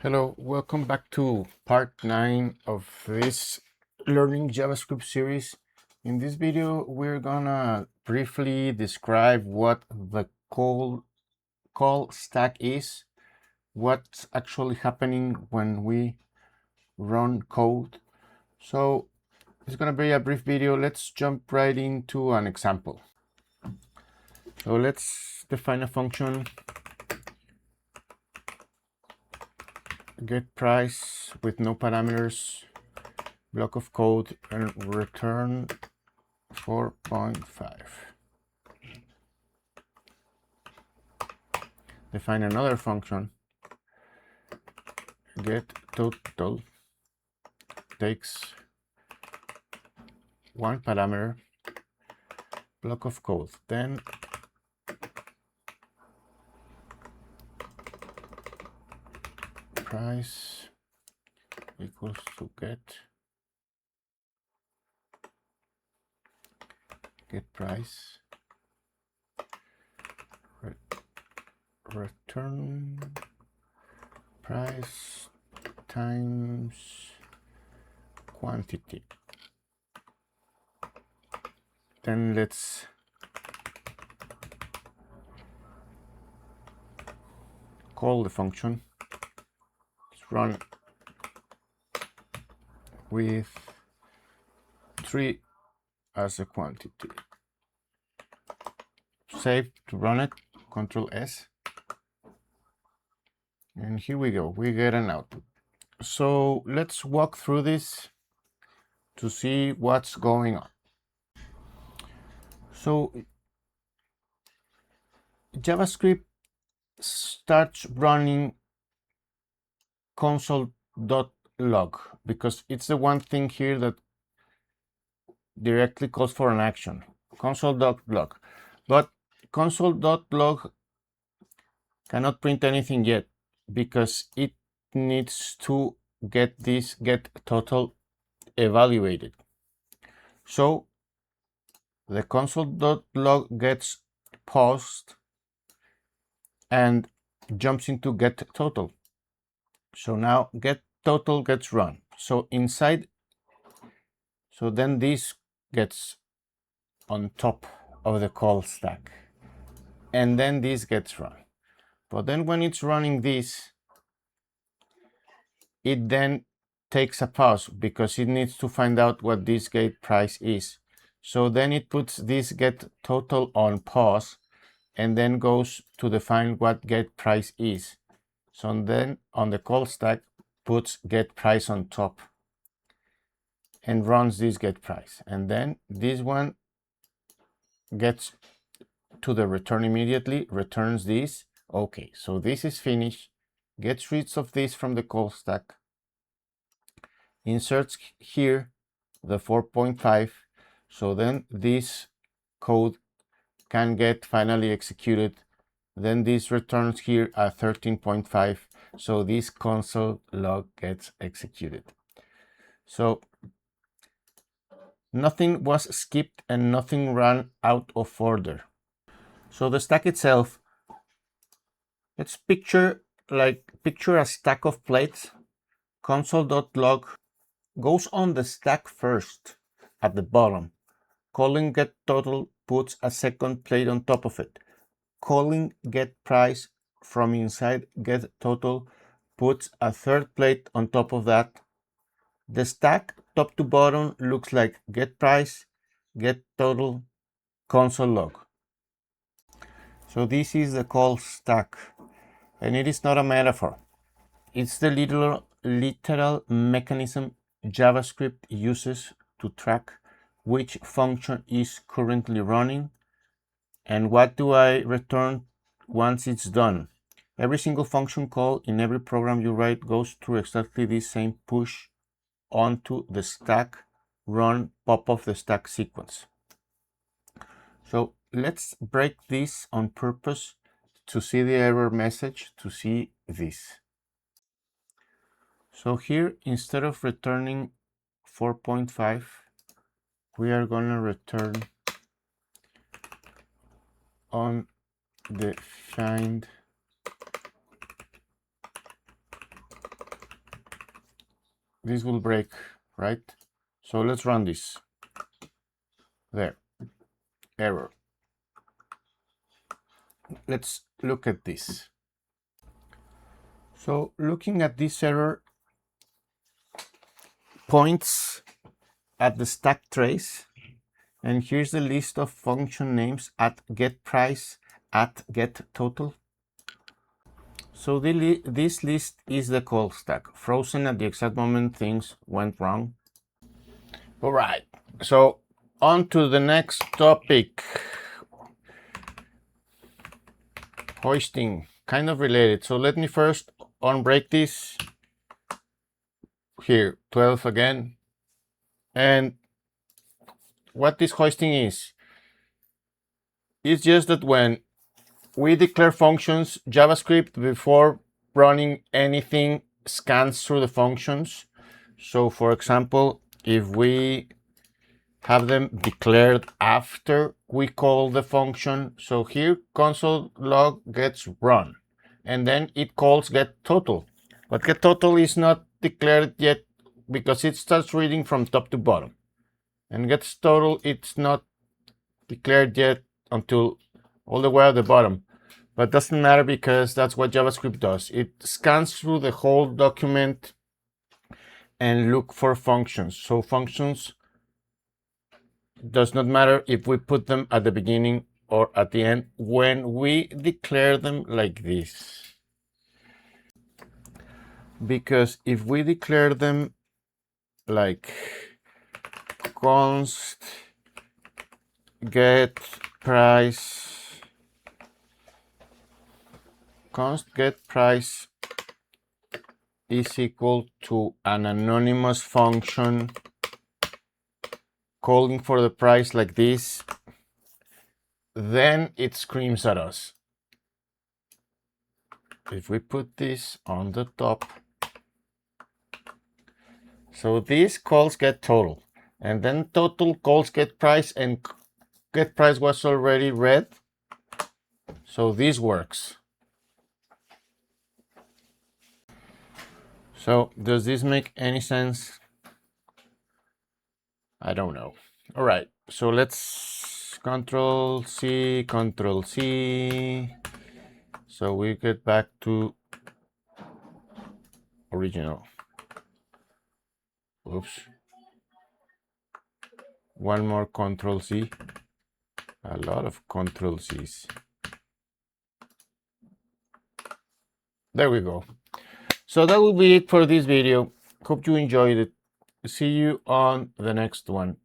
Hello, welcome back to part 9 of this Learning JavaScript series. In this video, we're gonna briefly describe what the call stack is, what's actually happening when we run code. So it's gonna be a brief video. Let's jump right into an example. So let's define a function get price with no parameters, block of code, and return 4.5. Define another function get total, takes one parameter, block of code, then price equals to get price, return price times quantity. Then let's call the function. Let's run with 3 as a quantity. Save to run it, Control S. And here we go, we get an output. So let's walk through this to see what's going on. So JavaScript starts running console.log because it's the one thing here that directly calls for an action, console.log. But console.log cannot print anything yet because it needs to get this get total evaluated. So the console.log gets paused and jumps into get total. So now get total gets run. So inside, so then this gets on top of the call stack, and then this gets run. But then when it's running this, it then takes a pause because it needs to find out what this get price is. So then it puts this get total on pause and then goes to define what get price is. So then on the call stack puts get price on top and runs this get price. And then this one gets to the return immediately, returns this. Okay, so this is finished, gets rid of this from the call stack, inserts here the 4.5, so then this code can get finally executed. Then this returns here at 13.5, so this console log gets executed. So nothing was skipped and nothing ran out of order. So the stack itself, let's picture a stack of plates. Console.log goes on the stack first at the bottom. Calling get total puts a second plate on top of it. Calling get price from inside get total puts a third plate on top of that. The stack top to bottom looks like get price, get total, console log. So this is the call stack, and it is not a metaphor. It's the literal mechanism JavaScript uses to track which function is currently running and what do I return once it's done. Every single function call in every program you write goes through exactly this same push onto the stack, run, pop off the stack sequence. So let's break this on purpose to see the error message, to see this. So here, instead of returning 4.5, we are going to return undefined this will break, right? So let's run this. There, error. Let's look at this. So looking at this error points at the stack trace, and here's the list of function names at getPrice, at getTotal. So this list is the call stack, frozen at the exact moment things went wrong. All right, so on to the next topic. Hoisting, kind of related. So let me first unbreak this. Here, 12 again. And what this hoisting is, it's just that when we declare functions, JavaScript, before running anything, scans through the functions. So for example, if we have them declared after we call the function, so here console log gets run, and then it calls getTotal. But getTotal is not declared yet because it starts reading from top to bottom. And getTotal, it's not declared yet until all the way at the bottom. But doesn't matter because that's what JavaScript does. It scans through the whole document and look for functions. So functions does not matter if we put them at the beginning or at the end when we declare them like this. Because if we declare them like const get price, const get price is equal to an anonymous function calling for the price like this, then it screams at us. If we put this on the top, so this calls getTotal, and then total calls getPrice, and getPrice was already read, so this works. So does this make any sense? I don't know. All right, so let's Control C, Control C. So we get back to original. Oops. One more Control C. A lot of Control C's. There we go. So that will be it for this video. Hope you enjoyed it. See you on the next one.